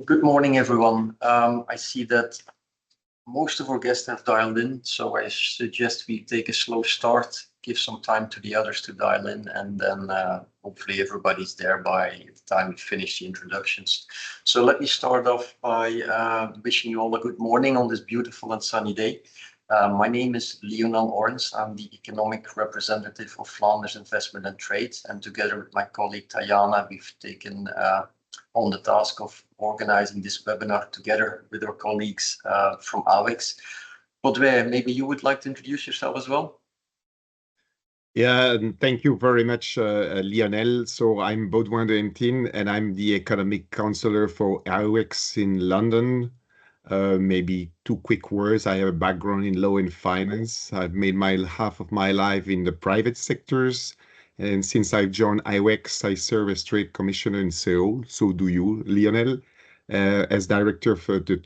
Good morning, everyone. I see that most of our guests have dialed in, so I suggest we take a slow start, give some time to the others to dial in, and then hopefully everybody's there by the time we finish the introductions. So let me start off by wishing you all a good morning on this beautiful and sunny day. My name is Lionel Orns. I'm the economic representative of Flanders Investment and Trade, and together with my colleague Tajana, we've taken on the task of organizing this webinar together with our colleagues from AWEX. Baudouin, maybe you would like to introduce yourself as well? Yeah, and thank you very much, Lionel. So I'm Baudouin de Hentin, and I'm the economic counselor for AWEX in London. Maybe two quick words. I have a background in law and finance. I've made half of my life in the private sectors. And since I've joined AWEX, I serve as trade commissioner in Seoul. So do you, Lionel, as director for the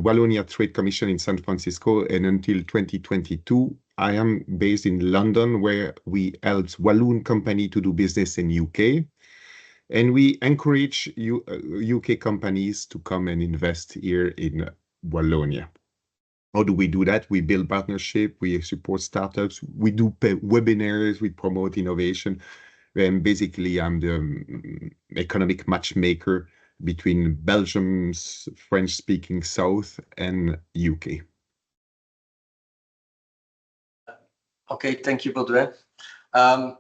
Wallonia Trade Commission in San Francisco. And until 2022, I am based in London, where we help Walloon company to do business in UK. And we encourage UK companies to come and invest here in Wallonia. How do we do that? We build partnership, we support startups, we do webinars, we promote innovation. And basically, I'm the economic matchmaker between Belgium's French-speaking South and UK. Okay, thank you, Baudouin.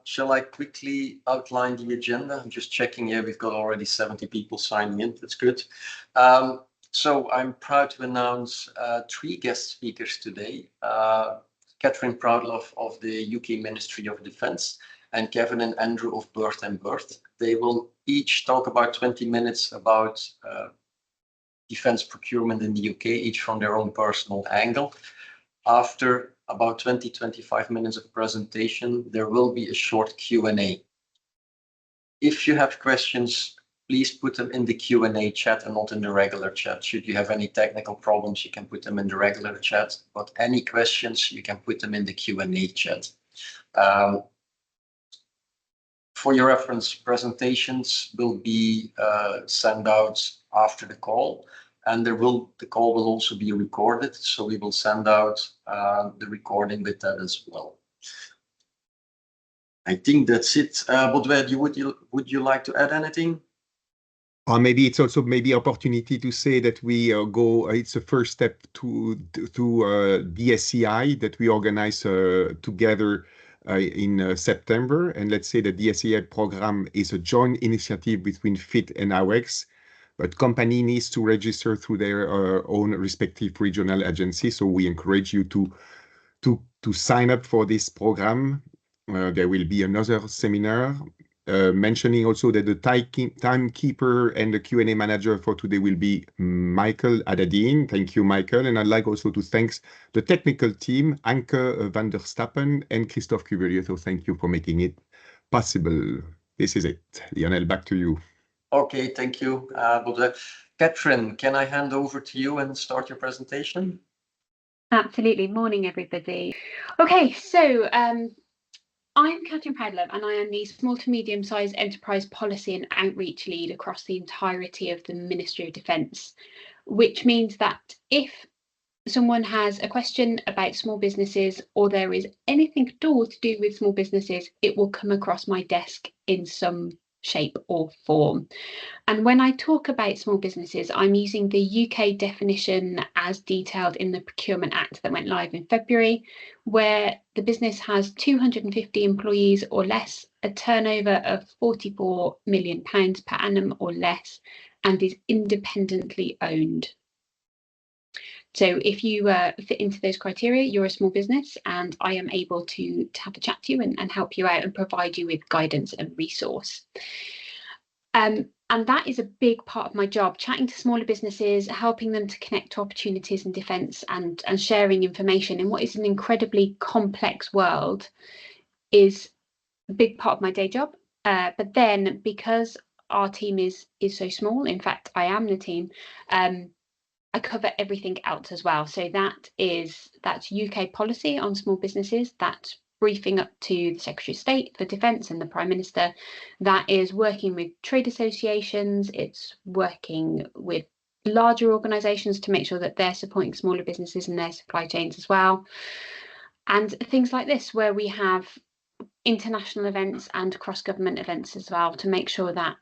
Shall I quickly outline the agenda? I'm just checking here. We've got already 70 people signing in. That's good. So I'm proud to announce three guest speakers today. Catherine Proudlove of the UK Ministry of Defence and Kevin and Andrew of Birth and Birth. They will each talk about 20 minutes about defence procurement in the UK, each from their own personal angle. After about 20-25 minutes of presentation, there will be a short Q&A. If you have questions, please put them in the Q&A chat and not in the regular chat. Should you have any technical problems, you can put them in the regular chat, but any questions, you can put them in the Q&A chat. For your reference, presentations will be sent out after the call. And the call will also be recorded, so we will send out the recording with that as well. I think that's it. Baudouin, would you like to add anything? Or maybe it's also opportunity to say that we it's a first step to DSEI that we organize together in September. And let's say the DSEI program is a joint initiative between FIT and AWEX. But company needs to register through their own respective regional agency. So we encourage you to sign up for this program. There will be another seminar mentioning also that the timekeeper and the Q&A manager for today will be Michael Adadine. Thank you, Michael. And I'd like also to thank the technical team, Anke van der Stappen and Christophe Cuvelier. So thank you for making it possible. This is it. Lionel, back to you. Okay, thank you, Baudouin. Catherine, can I hand over to you and start your presentation? Absolutely. Morning, everybody. Okay, so I'm Catherine Proudlove, and I am the Small to Medium-Sized Enterprise Policy and Outreach Lead across the entirety of the Ministry of Defence, which means that if someone has a question about small businesses or there is anything at all to do with small businesses, it will come across my desk in some shape or form. And when I talk about small businesses, I'm using the UK definition as detailed in the Procurement Act that went live in February, where the business has 250 employees or less, a turnover of £44 million per annum or less, and is independently owned. So if you fit into those criteria, you're a small business, and I am able to have a chat to you and help you out and provide you with guidance and resource. And that is a big part of my job, chatting to smaller businesses, helping them to connect to opportunities in defence and sharing information in what is an incredibly complex world is a big part of my day job. But then because our team is so small, in fact, I am the team, I cover everything else as well. So that's UK policy on small businesses, that's briefing up to the Secretary of State for Defence and the Prime Minister. That is working with trade associations, it's working with larger organisations to make sure that they're supporting smaller businesses and their supply chains as well. And things like this, where we have international events and cross-government events as well, to make sure that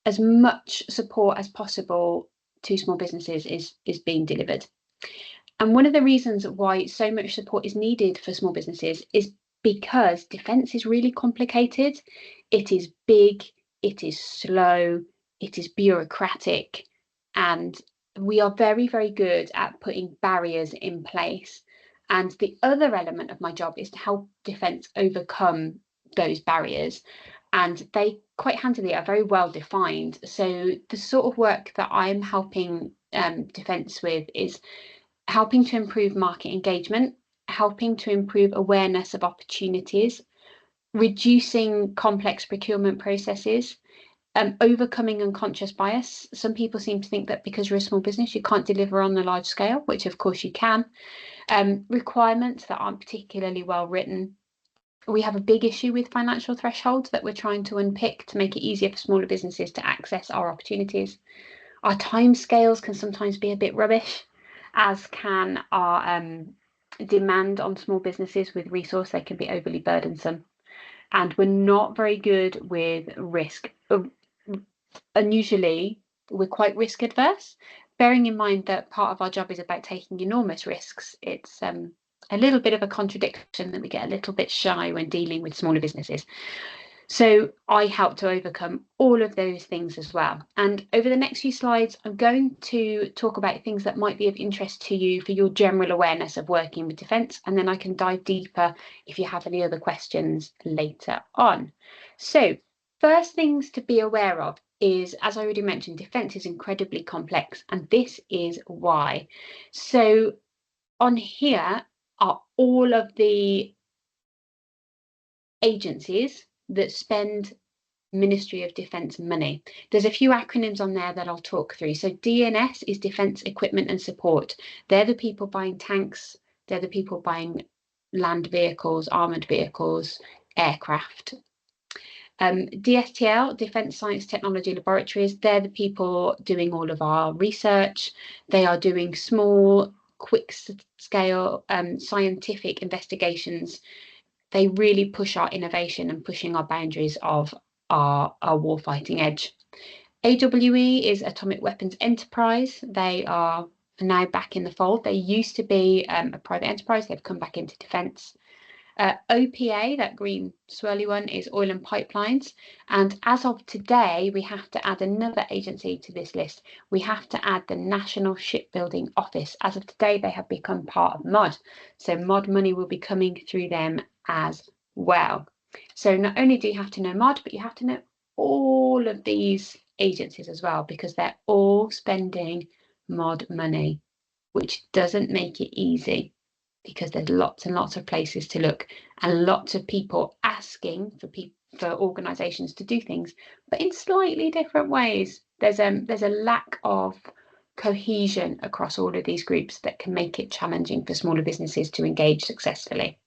as much support as possible to small businesses is being delivered. And one of the reasons why so much support is needed for small businesses is because defence is really complicated. It is big, it is slow, it is bureaucratic, and we are very, very good at putting barriers in place. And the other element of my job is to help defence overcome those barriers, and they quite handily are very well defined. So the sort of work that I'm helping defence with is helping to improve market engagement, helping to improve awareness of opportunities, reducing complex procurement processes, overcoming unconscious bias. Some people seem to think that because you're a small business, you can't deliver on the large scale, which of course you can. Requirements that aren't particularly well written. We have a big issue with financial thresholds that we're trying to unpick to make it easier for smaller businesses to access our opportunities. Our timescales can sometimes be a bit rubbish, as can our demand on small businesses with resource. They can be overly burdensome. And we're not very good with risk. Unusually, we're quite risk adverse, bearing in mind that part of our job is about taking enormous risks. It's a little bit of a contradiction that we get a little bit shy when dealing with smaller businesses. So I help to overcome all of those things as well. And over the next few slides, I'm going to talk about things that might be of interest to you for your general awareness of working with defence, and then I can dive deeper if you have any other questions later on. So first things to be aware of is, as I already mentioned, defence is incredibly complex, and this is why. So on here are all of the agencies that spend Ministry of Defence money. There's a few acronyms on there that I'll talk through. So DNS is Defence Equipment and Support. They're the people buying tanks, they're the people buying land vehicles, armoured vehicles, aircraft. DSTL, Defence Science Technology Laboratories, they're the people doing all of our research. They are doing small, quick scale scientific investigations. They really push our innovation and pushing our boundaries of our warfighting edge. AWE is Atomic Weapons Enterprise. They are now back in the fold. They used to be a private enterprise. They've come back into defence. OPA, that green swirly one, is Oil and Pipelines. And as of today, we have to add another agency to this list. We have to add the National Shipbuilding Office. As of today, they have become part of MOD. So MOD money will be coming through them as well. So not only do you have to know MOD, but you have to know all of these agencies as well, because they're all spending MOD money, which doesn't make it easy, because there's lots and lots of places to look and lots of people asking for organisations to do things, but in slightly different ways. There's a lack of cohesion across all of these groups that can make it challenging for smaller businesses to engage successfully.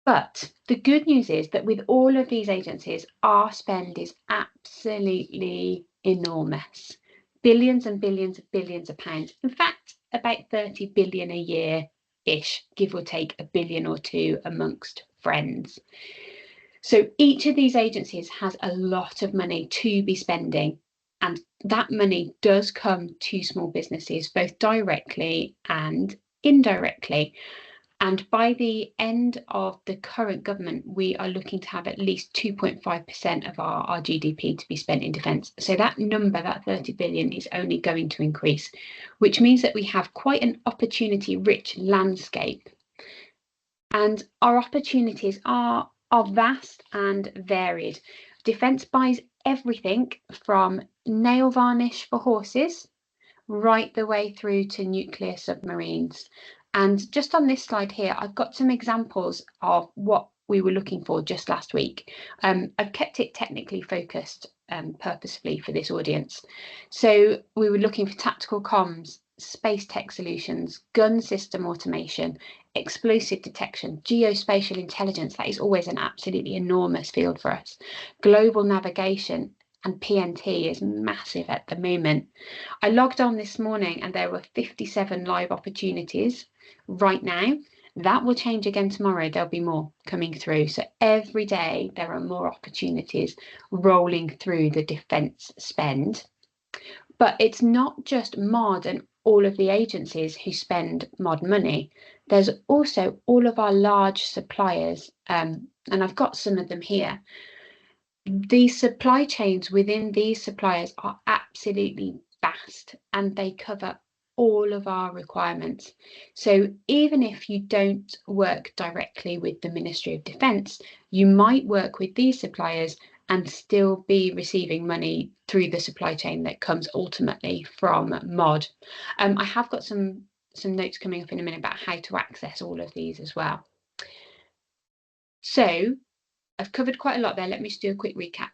But the good news is that with all of these agencies, our spend is absolutely enormous. Billions and billions and billions of pounds. In fact, about 30 billion a year-ish, give or take a billion or two amongst friends. So each of these agencies has a lot of money to be spending, and that money does come to small businesses, both directly and indirectly. And by the end of the current government, we are looking to have at least 2.5% of our GDP to be spent in defence. So that number, that 30 billion, is only going to increase, which means that we have quite an opportunity-rich landscape. And our opportunities are vast and varied. Defence buys everything from nail varnish for horses right the way through to nuclear submarines. And just on this slide here, I've got some examples of what we were looking for just last week. I've kept it technically focused purposefully for this audience. So we were looking for tactical comms, space tech solutions, gun system automation, explosive detection, geospatial intelligence. That is always an absolutely enormous field for us. Global navigation and PNT is massive at the moment. I logged on this morning and there were 57 live opportunities right now. That will change again tomorrow. There'll be more coming through. So every day there are more opportunities rolling through the defence spend. But it's not just MOD and all of the agencies who spend MOD money. There's also all of our large suppliers, and I've got some of them here. The supply chains within these suppliers are absolutely vast, and they cover all of our requirements. So even if you don't work directly with the Ministry of Defence, you might work with these suppliers and still be receiving money through the supply chain that comes ultimately from MOD. I have got some notes coming up in a minute about how to access all of these as well. So I've covered quite a lot there. Let me just do a quick recap.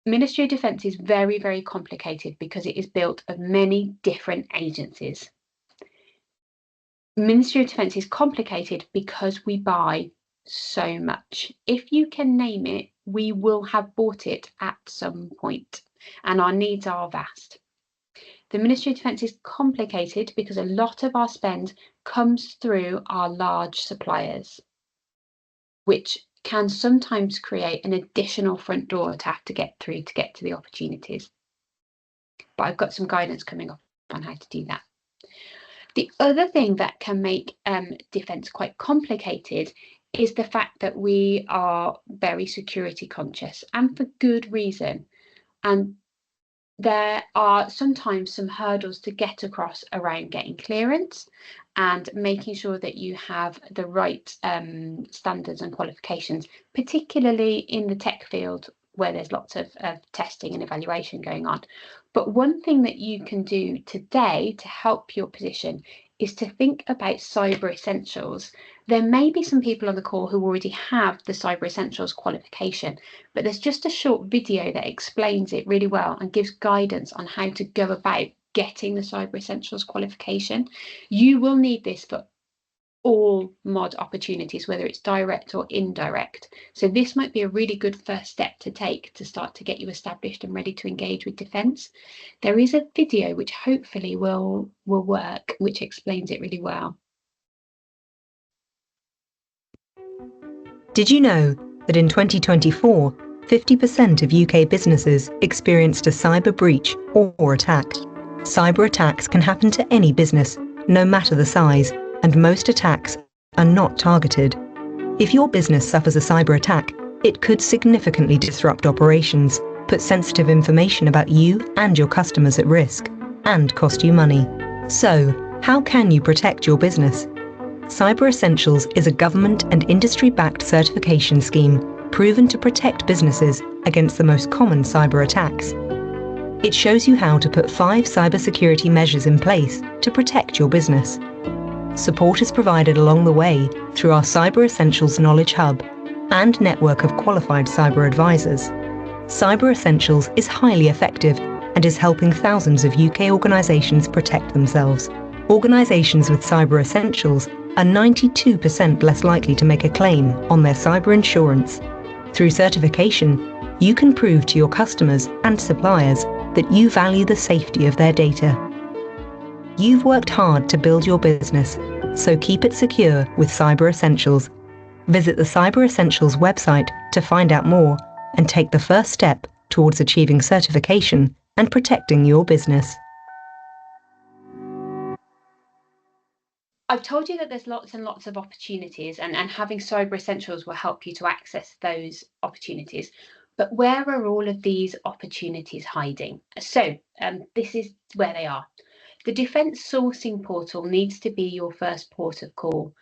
Ministry of Defence is very, very complicated because it is built of many different agencies. Ministry of Defence is complicated because we buy so much. If you can name it, we will have bought it at some point, and our needs are vast. The Ministry of Defence is complicated because a lot of our spend comes through our large suppliers, which can sometimes create an additional front door to have to get through to get to the opportunities. But I've got some guidance coming up on how to do that. The other thing that can make defence quite complicated is the fact that we are very security conscious, and for good reason. And there are sometimes some hurdles to get across around getting clearance and making sure that you have the right standards and qualifications, particularly in the tech field where there's lots of testing and evaluation going on. But one thing that you can do today to help your position is to think about cyber essentials. There may be some people on the call who already have the cyber essentials qualification, but there's just a short video that explains it really well and gives guidance on how to go about getting the cyber essentials qualification. You will need this for all MOD opportunities, whether it's direct or indirect. So this might be a really good first step to take to start to get you established and ready to engage with defence. There is a video which hopefully will work, which explains it really well. Did you know that in 2024, 50% of UK businesses experienced a cyber breach or attack? Cyber attacks can happen to any business, no matter the size, and most attacks are not targeted. If your business suffers a cyber attack, it could significantly disrupt operations, put sensitive information about you and your customers at risk, and cost you money. So, how can you protect your business? Cyber Essentials is a government and industry-backed certification scheme proven to protect businesses against the most common cyber attacks. It shows you how to put 5 cybersecurity measures in place to protect your business. Support is provided along the way through our Cyber Essentials Knowledge Hub and network of qualified cyber advisors. Cyber Essentials is highly effective and is helping thousands of UK organisations protect themselves. Organisations with Cyber Essentials are 92% less likely to make a claim on their cyber insurance. Through certification, you can prove to your customers and suppliers that you value the safety of their data. You've worked hard to build your business, so keep it secure with Cyber Essentials. Visit the Cyber Essentials website to find out more and take the first step towards achieving certification and protecting your business. I've told you that there's lots and lots of opportunities, and having Cyber Essentials will help you to access those opportunities. But where are all of these opportunities hiding? So this is where they are. The Defence Sourcing Portal needs to be your first port of call.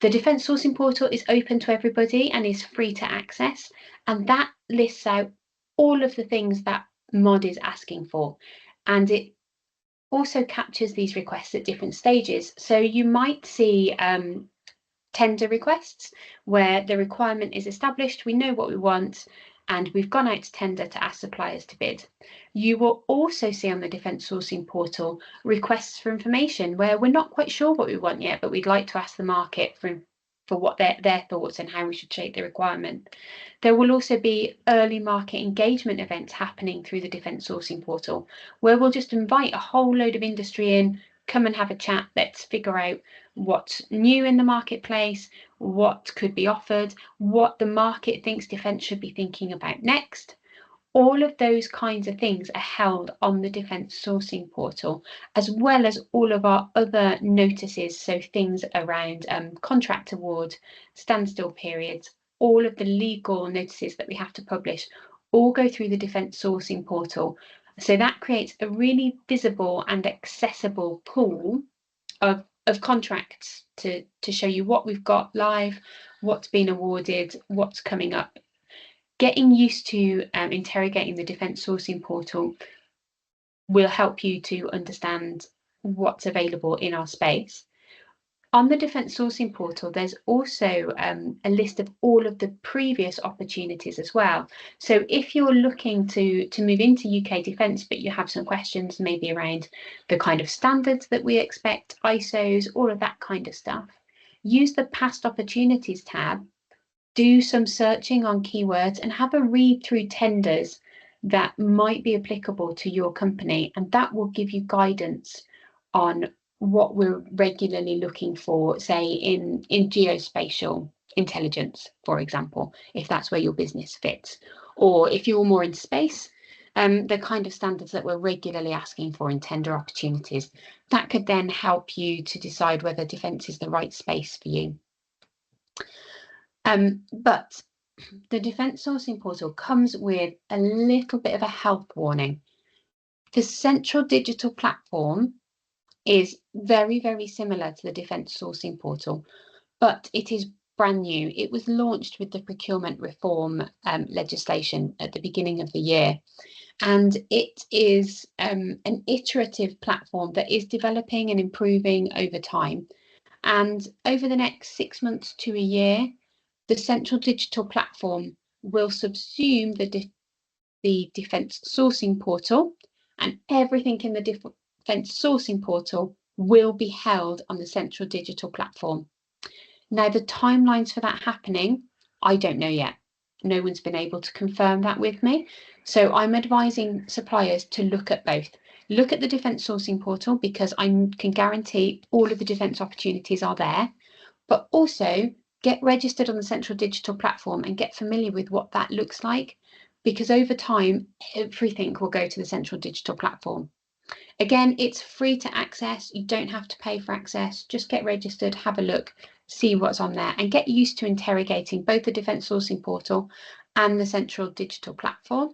The Defence Sourcing Portal is open to everybody and is free to access, and that lists out all of the things that MOD is asking for, and it also captures these requests at different stages. So you might see tender requests where the requirement is established, we know what we want, and we've gone out to tender to ask suppliers to bid. You will also see on the Defence Sourcing Portal requests for information where we're not quite sure what we want yet, but we'd like to ask the market for what their thoughts and how we should shape the requirement. There will also be early market engagement events happening through the Defence Sourcing Portal, where we'll just invite a whole load of industry in, come and have a chat, let's figure out what's new in the marketplace, what could be offered, what the market thinks defence should be thinking about next. All of those kinds of things are held on the Defence Sourcing Portal, as well as all of our other notices, so things around contract award, standstill periods, all of the legal notices that we have to publish all go through the Defence Sourcing Portal. So that creates a really visible and accessible pool of contracts to show you what we've got live, what's been awarded, what's coming up. Getting used to interrogating the Defence Sourcing Portal will help you to understand what's available in our space. On the Defence Sourcing Portal, there's also a list of all of the previous opportunities as well. So if you're looking to move into UK defence, but you have some questions maybe around the kind of standards that we expect, ISOs, all of that kind of stuff, use the Past Opportunities tab, do some searching on keywords and have a read through tenders that might be applicable to your company, and that will give you guidance on what we're regularly looking for, say in geospatial intelligence, for example, if that's where your business fits, or if you're more in space, the kind of standards that we're regularly asking for in tender opportunities. That could then help you to decide whether defence is the right space for you. But the Defence Sourcing Portal comes with a little bit of a health warning. The central digital platform is very, very similar to the Defence Sourcing Portal, but it is brand new. It was launched with the procurement reform legislation at the beginning of the year, and it is an iterative platform that is developing and improving over time. And over the next 6 months to a year, the central digital platform will subsume the Defence Sourcing Portal, and everything in the Defence Sourcing Portal will be held on the central digital platform. Now, the timelines for that happening, I don't know yet. No one's been able to confirm that with me. So I'm advising suppliers to look at both. Look at the Defence Sourcing Portal, because I can guarantee all of the defence opportunities are there, but also get registered on the central digital platform and get familiar with what that looks like, because over time, everything will go to the central digital platform. Again, it's free to access. You don't have to pay for access. Just get registered, have a look, see what's on there, and get used to interrogating both the Defence Sourcing Portal and the central digital platform.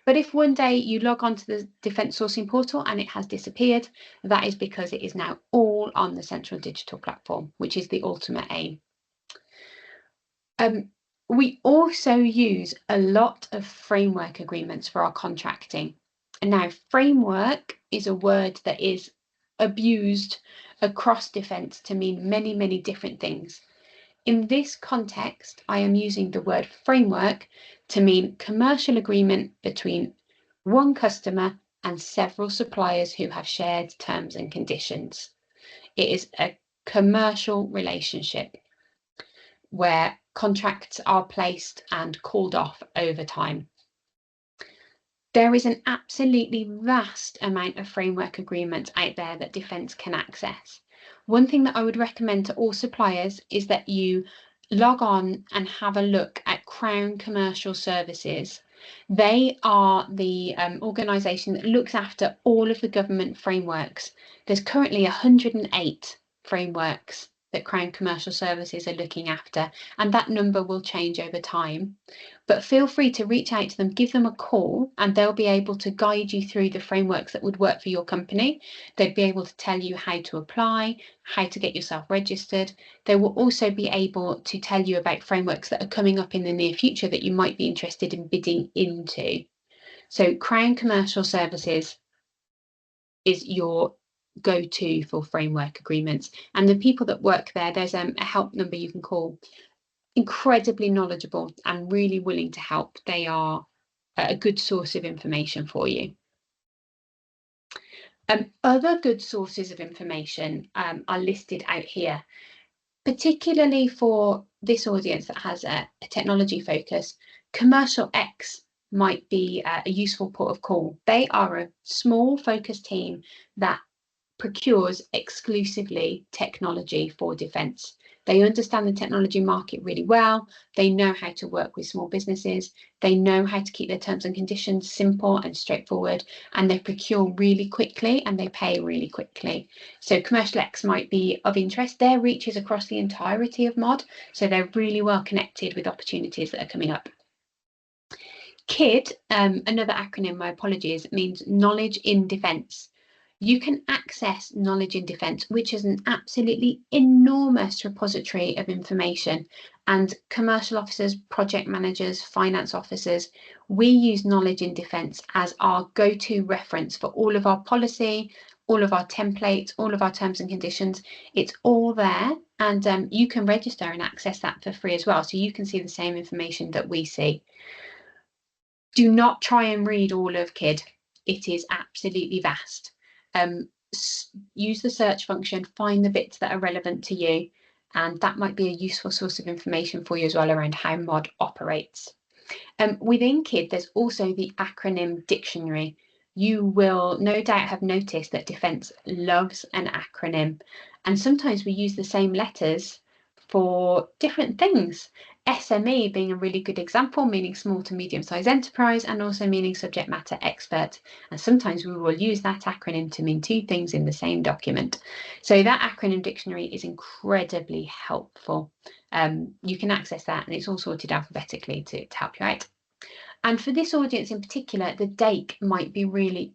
But if one day you log onto the Defence Sourcing Portal and it has disappeared, that is because it is now all on the central digital platform, which is the ultimate aim. We also use a lot of framework agreements for our contracting. And now, framework is a word that is abused across defence to mean many, many different things. In this context, I am using the word framework to mean commercial agreement between one customer and several suppliers who have shared terms and conditions. It is a commercial relationship where contracts are placed and called off over time. There is an absolutely vast amount of framework agreements out there that defence can access. One thing that I would recommend to all suppliers is that you log on and have a look at Crown Commercial Services. They are the organisation that looks after all of the government frameworks. There's currently 108 frameworks that Crown Commercial Services are looking after, and that number will change over time. But feel free to reach out to them, give them a call, and they'll be able to guide you through the frameworks that would work for your company. They'd be able to tell you how to apply, how to get yourself registered. They will also be able to tell you about frameworks that are coming up in the near future that you might be interested in bidding into. So Crown Commercial Services is your go-to for framework agreements, and the people that work there, there's a help number you can call incredibly knowledgeable and really willing to help. They are a good source of information for you. Other good sources of information are listed out here, particularly for this audience that has a technology focus. Commercial X might be a useful port of call. They are a small focused team that procures exclusively technology for defence. They understand the technology market really well. They know how to work with small businesses. They know how to keep their terms and conditions simple and straightforward, and they procure really quickly and they pay really quickly. So Commercial X might be of interest. Their reach is across the entirety of MOD, so they're really well connected with opportunities that are coming up. KID, another acronym, my apologies, means Knowledge in Defence. You can access Knowledge in Defence, which is an absolutely enormous repository of information. And commercial officers, project managers, finance officers, we use Knowledge in Defence as our go-to reference for all of our policy, all of our templates, all of our terms and conditions. It's all there, and you can register and access that for free as well. So you can see the same information that we see. Do not try and read all of KID. It is absolutely vast. Use the search function, find the bits that are relevant to you, and that might be a useful source of information for you as well around how MOD operates. Within KID, there's also the acronym dictionary. You will no doubt have noticed that Defence loves an acronym, and sometimes we use the same letters for different things. SME being a really good example, meaning small to medium-sized enterprise, and also meaning subject matter expert. And sometimes we will use that acronym to mean two things in the same document. So that acronym dictionary is incredibly helpful. You can access that, and it's all sorted alphabetically to help you out. And for this audience in particular, the DAKE might be really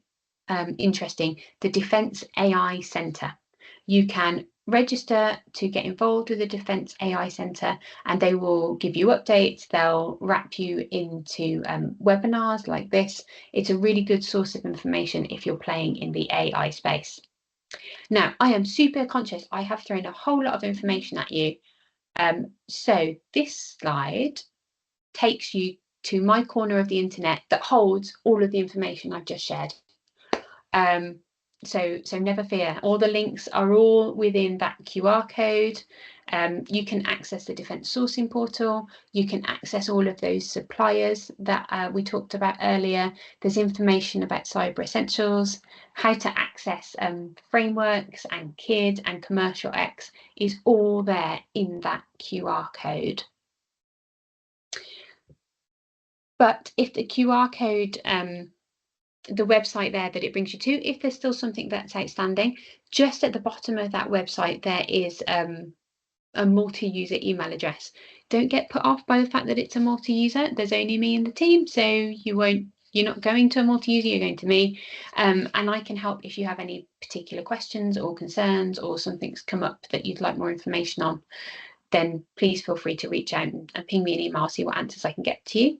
interesting, the Defence AI Centre. You can register to get involved with the Defence AI Centre, and they will give you updates. They'll wrap you into webinars like this. It's a really good source of information if you're playing in the AI space. Now, I am super conscious I have thrown a whole lot of information at you. So this slide takes you to my corner of the internet that holds all of the information I've just shared. So never fear, all the links are all within that QR code. You can access the Defence Sourcing Portal. You can access all of those suppliers that we talked about earlier. There's information about Cyber Essentials, how to access frameworks and KID and Commercial X is all there in that QR code. But if the QR code, the website there that it brings you to, if there's still something that's outstanding, just at the bottom of that website there is a multi-user email address. Don't get put off by the fact that it's a multi-user. There's only me in the team, so you're not going to a multi-user, you're going to me, and I can help if you have any particular questions or concerns or something's come up that you'd like more information on. Then please feel free to reach out and ping me an email, see what answers I can get to you.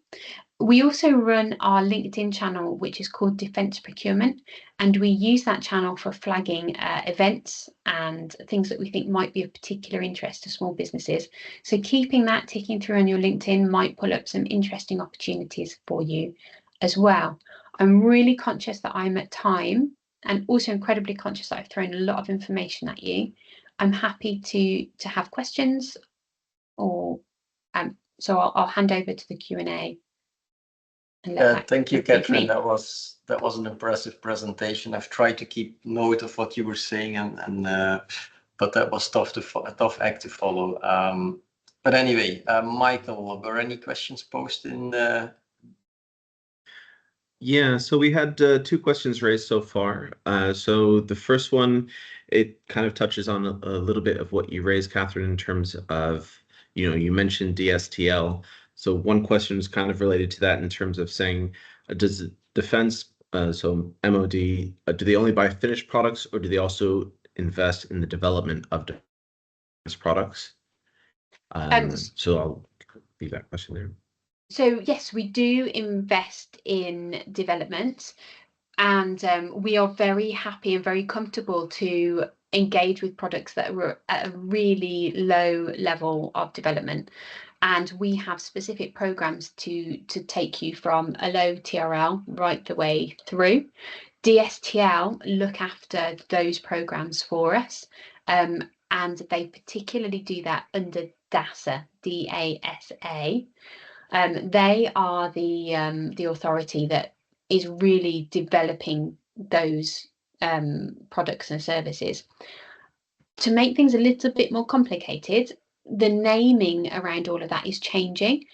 We also run our LinkedIn channel, which is called Defence Procurement, and we use that channel for flagging events and things that we think might be of particular interest to small businesses. So keeping that ticking through on your LinkedIn might pull up some interesting opportunities for you as well. I'm really conscious that I'm at time, and also incredibly conscious that I've thrown a lot of information at you. I'm happy to have questions, or so I'll hand over to the Q&A. Thank you, Catherine. That was an impressive presentation. I've tried to keep note of what you were saying, but that was a tough act to follow. But anyway, Michael, were any questions posted in the? Yeah, so we had 2 questions raised so far. So the first one, it kind of touches on a little bit of what you raised, Catherine, in terms of, you mentioned DSTL. So one question is kind of related to that in terms of saying, does Defence, so MOD, do they only buy finished products, or do they also invest in the development of Defence products? So I'll leave that question there. So yes, we do invest in development, and we are very happy and very comfortable to engage with products that are at a really low level of development. And we have specific programs to take you from a low TRL right the way through. DSTL look after those programs for us, and they particularly do that under DASA, DASA. They are the authority that is really developing those products and services. To make things a little bit more complicated, the naming around all of that is changing.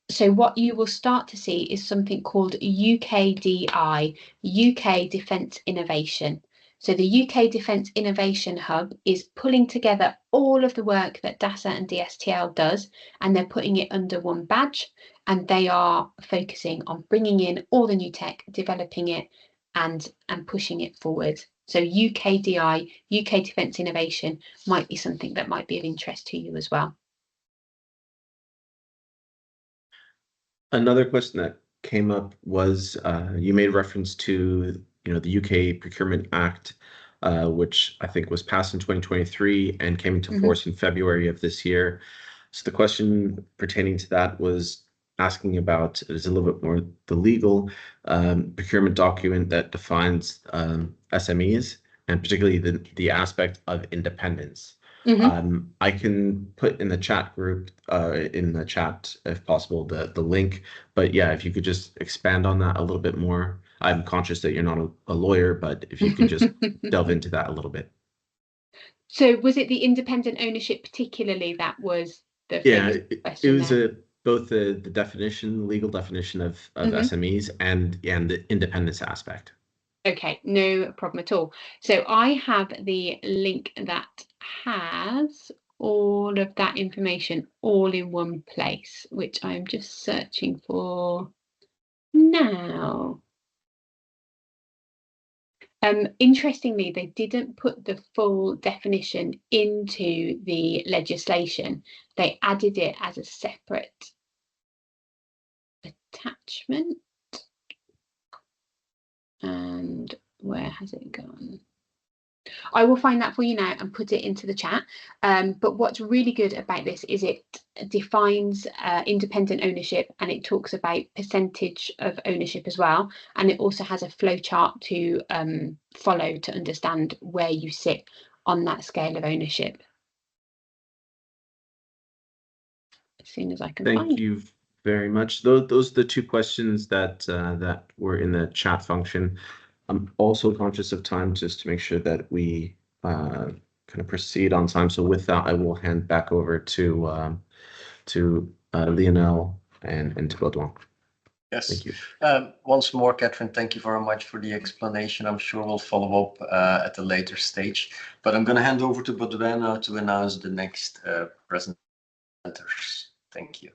So what you will start to see is something called UKDI, UK Defence Innovation. So the UK Defence Innovation Hub is pulling together all of the work that DASA and DSTL does, and they're putting it under one badge, and they are focusing on bringing in all the new tech, developing it and pushing it forward. So UKDI, UK Defence Innovation, might be something that might be of interest to you as well. Another question that came up was you made reference to the UK Procurement Act, which I think was passed in 2023 and came into force in February of this year. So the question pertaining to that was asking about, is a little bit more the legal procurement document that defines SMEs, and particularly the aspect of independence. I can put in the chat group, if possible, the link. But yeah, if you could just expand on that a little bit more. I'm conscious that you're not a lawyer, but if you could just delve into that a little bit. So was it the independent ownership particularly that was the it was both the definition, legal definition of SMEs and the independence aspect. Okay, no problem at all. So I have the link that has all of that information all in one place, which I'm just searching for now. Interestingly, they didn't put the full definition into the legislation. They added it as a separate attachment. And where has it gone? I will find that for you now and put it into the chat. But what's really good about this is it defines independent ownership, and it talks about percentage of ownership as well. And it also has a flow chart to follow to understand where you sit on that scale of ownership. As soon as I can find it. Thank you very much. Those are the two questions that were in the chat function. I'm also conscious of time, just to make sure that we kind of proceed on time. So with that, I will hand back over to Lionel and to Baudouin. Yes. Thank you. Once more, Catherine, thank you very much for the explanation. I'm sure we'll follow up at a later stage. But I'm going to hand over to Baudouin now to announce the next presenters. Thank you.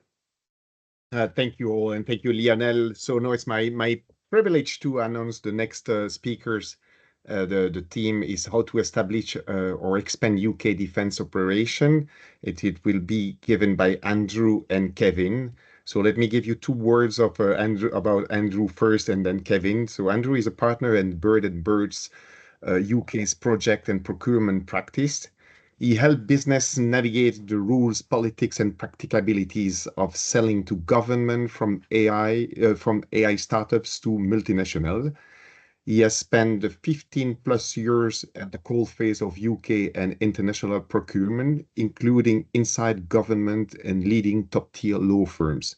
Thank you all, and thank you, Lionel. So now it's my privilege to announce the next speakers. The theme is how to establish or expand UK defense operation. It will be given by Andrew and Kevin. So let me give you 2 words of about Andrew first, and then Kevin. So Andrew is a partner in Bird & Birds UK's project and procurement practice. He helped business navigate the rules, politics, and practicalities of selling to government, from AI startups to multinational. He has spent 15+ years at the coalface of UK and international procurement, including inside government and leading top-tier law firms.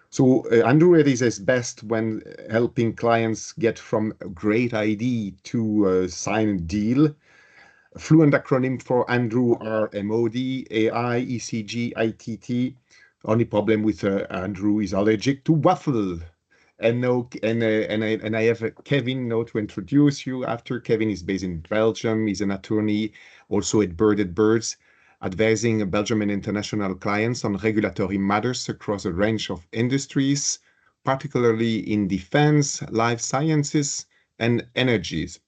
So Andrew is his best when helping clients get from a great idea to sign a deal. Fluent acronym for Andrew are MOD, AI, ECG, ITT. Only problem with Andrew is allergic to waffle. And now, and I have Kevin now to introduce you. After Kevin is based in Belgium, he's an attorney also at Bird & Birds, advising Belgium and international clients on regulatory matters across a range of industries, particularly in defense, life sciences, and energies.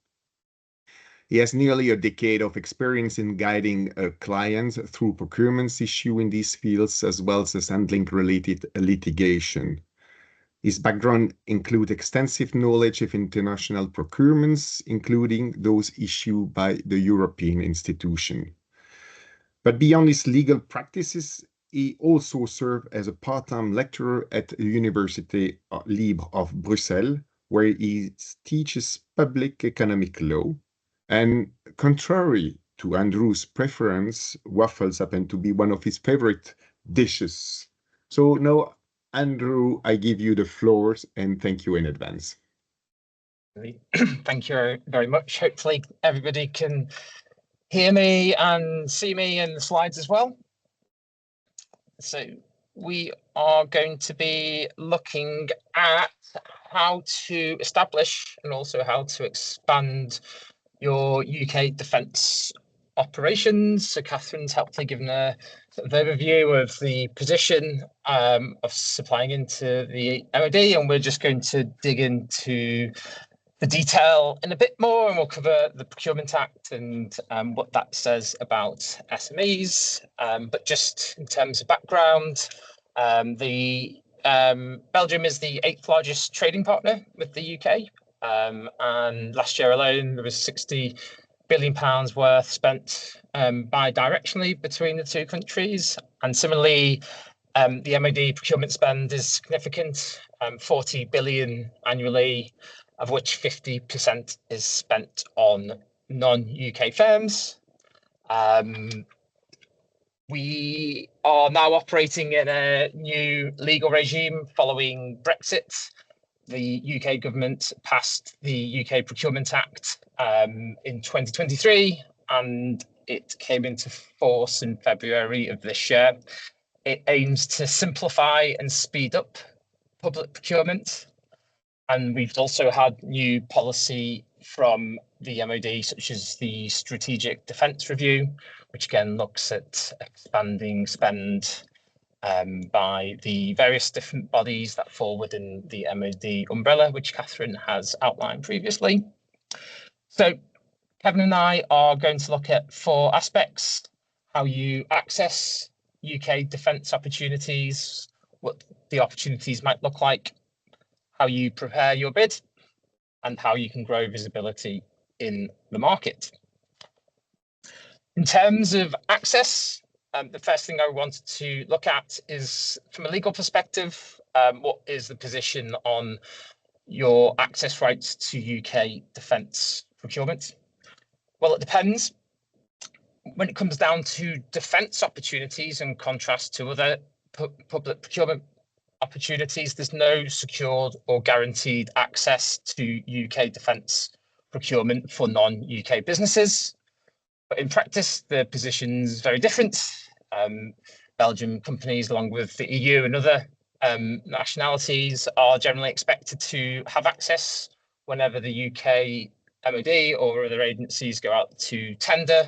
He has nearly a decade of experience in guiding clients through procurement issues in these fields, as well as handling related litigation. His background includes extensive knowledge of international procurements, including those issued by the European institution. But beyond his legal practices, he also served as a part-time lecturer at the Université Libre of Brussels, where he teaches public economic law. And contrary to Andrew's preference, waffles happen to be one of his favorite dishes. So now, Andrew, I give you the floors and thank you in advance. Thank you very much. Hopefully everybody can hear me and see me in the slides as well. So we are going to be looking at how to establish and also how to expand your UK defence operations. So Catherine's helpfully given a sort of overview of the position of supplying into the MOD, and we're just going to dig into the detail in a bit more, and we'll cover the Procurement Act and what that says about SMEs. But just in terms of background, Belgium is the 8th largest trading partner with the UK. And last year alone, there was £60 billion worth spent bi-directionally between the two countries. And similarly, the MOD procurement spend is significant, 40 billion annually, of which 50% is spent on non-UK firms. We are now operating in a new legal regime following Brexit. The UK government passed the UK Procurement Act in 2023, and it came into force in February of this year. It aims to simplify and speed up public procurement. And we've also had new policy from the MOD, such as the Strategic Defence Review, which again looks at expanding spend by the various different bodies that fall within the MOD umbrella, which Catherine has outlined previously. So Kevin and I are going to look at 4 aspects: how you access UK defence opportunities, what the opportunities might look like, how you prepare your bid, and how you can grow visibility in the market. In terms of access, the first thing I wanted to look at is, from a legal perspective, what is the position on your access rights to UK defence procurement? Well, it depends. When it comes down to defence opportunities, in contrast to other public procurement opportunities, there's no secured or guaranteed access to UK defence procurement for non-UK businesses. But in practice, the position's very different. Belgian companies, along with the EU and other nationalities, are generally expected to have access whenever the UK MOD or other agencies go out to tender,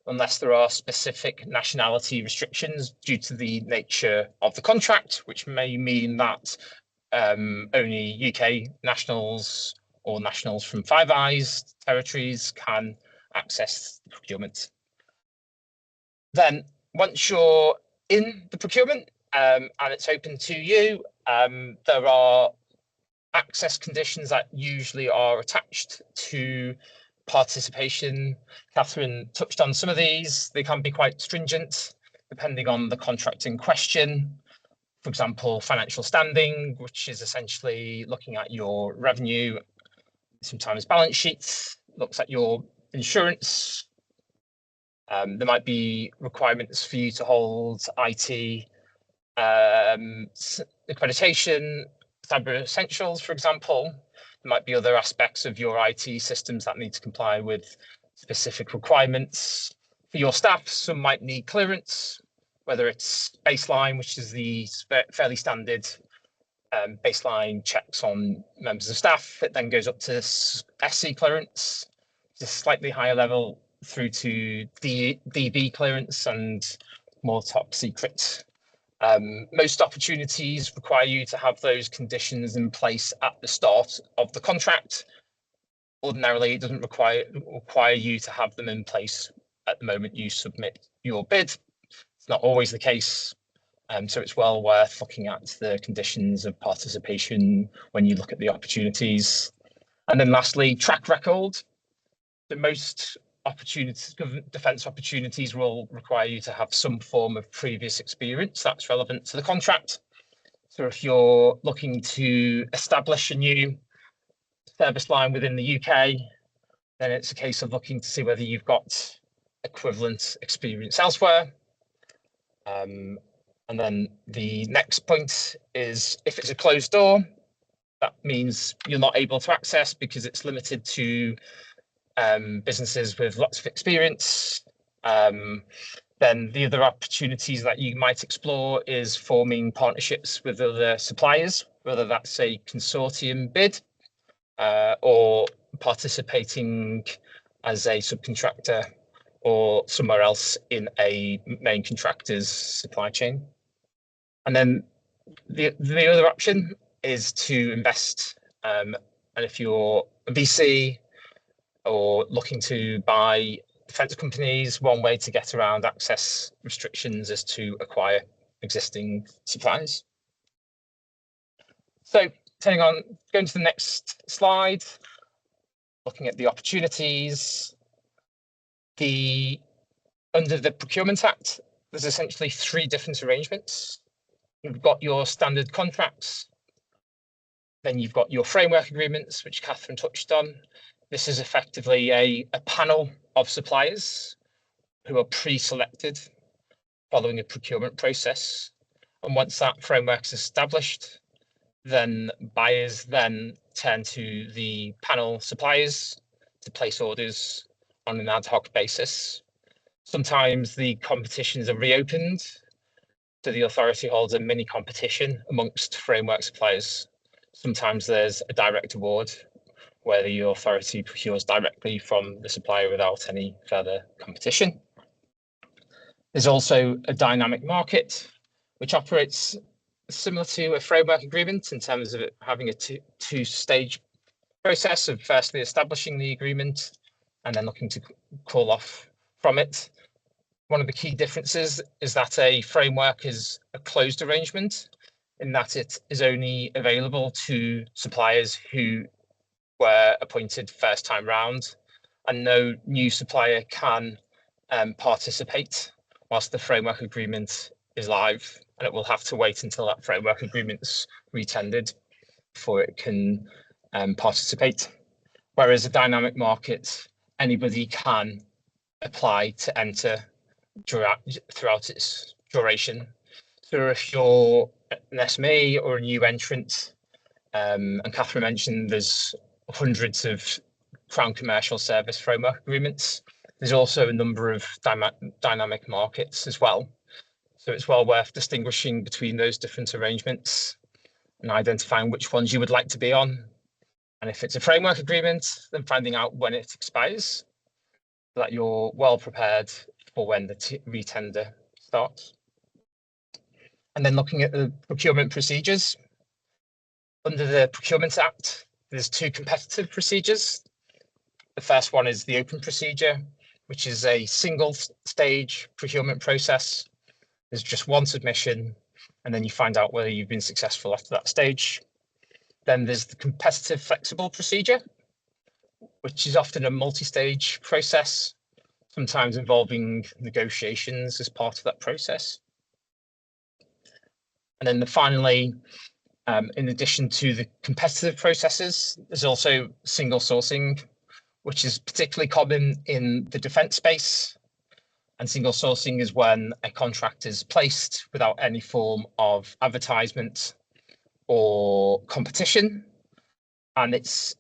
unless there are specific nationality restrictions due to the nature of the contract, which may mean that only UK nationals or nationals from Five Eyes territories can access the procurement. Then, once you're in the procurement and it's open to you, there are access conditions that usually are attached to participation. Catherine touched on some of these. They can be quite stringent depending on the contract in question. For example, financial standing, which is essentially looking at your revenue, sometimes balance sheets, looks at your insurance. There might be requirements for you to hold IT accreditation, Cyber Essentials, for example. There might be other aspects of your IT systems that need to comply with specific requirements. For your staff, some might need clearance, whether it's baseline, which is the fairly standard baseline checks on members of staff. It then goes up to SC clearance, which is slightly higher level, through to DB clearance and more top secret. Most opportunities require you to have those conditions in place at the start of the contract. Ordinarily, it doesn't require you to have them in place at the moment you submit your bid. It's not always the case, so it's well worth looking at the conditions of participation when you look at the opportunities. And then lastly, track record. The most government defence opportunities will require you to have some form of previous experience that's relevant to the contract. So if you're looking to establish a new service line within the UK, then it's a case of looking to see whether you've got equivalent experience elsewhere. And then the next point is if it's a closed door, that means you're not able to access because it's limited to businesses with lots of experience. Then the other opportunities that you might explore is forming partnerships with other suppliers, whether that's a consortium bid or participating as a subcontractor or somewhere else in a main contractor's supply chain. And then the other option is to invest. And if you're a VC or looking to buy defence companies, one way to get around access restrictions is to acquire existing suppliers. So going to the next slide, looking at the opportunities. Under the Procurement Act, there's essentially 3 different arrangements. You've got your standard contracts, then you've got your framework agreements, which Catherine touched on. This is effectively a panel of suppliers who are pre-selected following a procurement process. And once that framework is established, then buyers then turn to the panel suppliers to place orders on an ad hoc basis. Sometimes the competitions are reopened, so the authority holds a mini competition amongst framework suppliers. Sometimes there's a direct award where the authority procures directly from the supplier without any further competition. There's also a dynamic market, which operates similar to a framework agreement in terms of it having a two-stage process of firstly establishing the agreement and then looking to call off from it. One of the key differences is that a framework is a closed arrangement in that it is only available to suppliers who were appointed first time round, and no new supplier can participate whilst the framework agreement is live, and it will have to wait until that framework agreement's retendered before it can participate. Whereas a dynamic market, anybody can apply to enter throughout its duration. So if you're an SME or a new entrant, and Catherine mentioned there's hundreds of Crown Commercial Service framework agreements, there's also a number of dynamic markets as well. So it's well worth distinguishing between those different arrangements and identifying which ones you would like to be on. And if it's a framework agreement, then finding out when it expires, so that you're well prepared for when the retender starts. And then looking at the procurement procedures. Under the Procurement Act, there's 2 competitive procedures. The first one is the open procedure, which is a single stage procurement process. There's just one submission, and then you find out whether you've been successful after that stage. Then there's the competitive flexible procedure, which is often a multi-stage process, sometimes involving negotiations as part of that process. And then finally, in addition to the competitive processes, there's also single sourcing, which is particularly common in the defence space. And single sourcing is when a contract is placed without any form of advertisement or competition. And it's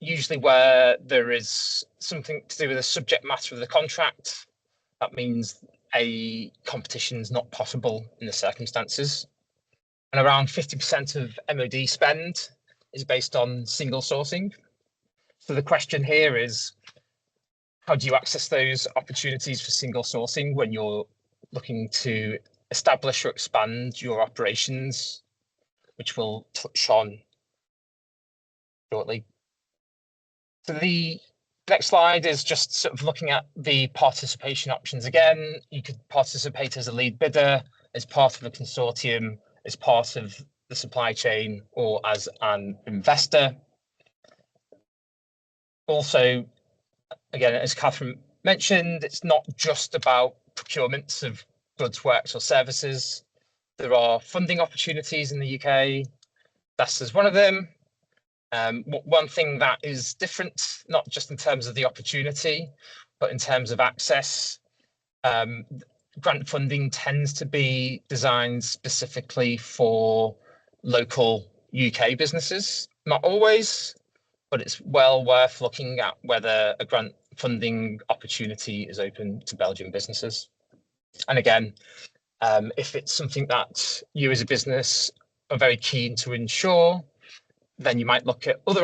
usually where there is something to do with the subject matter of the contract. That means a competition is not possible in the circumstances. And around 50% of MOD spend is based on single sourcing. So the question here is, how do you access those opportunities for single sourcing when you're looking to establish or expand your operations, which we'll touch on shortly. So the next slide is just sort of looking at the participation options again. You could participate as a lead bidder, as part of a consortium, as part of the supply chain, or as an investor. Also, again, as Catherine mentioned, it's not just about procurements of goods, works or services. There are funding opportunities in the UK. That's as one of them. One thing that is different, not just in terms of the opportunity, but in terms of access, grant funding tends to be designed specifically for local UK businesses. Not always, but it's well worth looking at whether a grant funding opportunity is open to Belgian businesses. And again, if it's something that you as a business are very keen to ensure, then you might look at other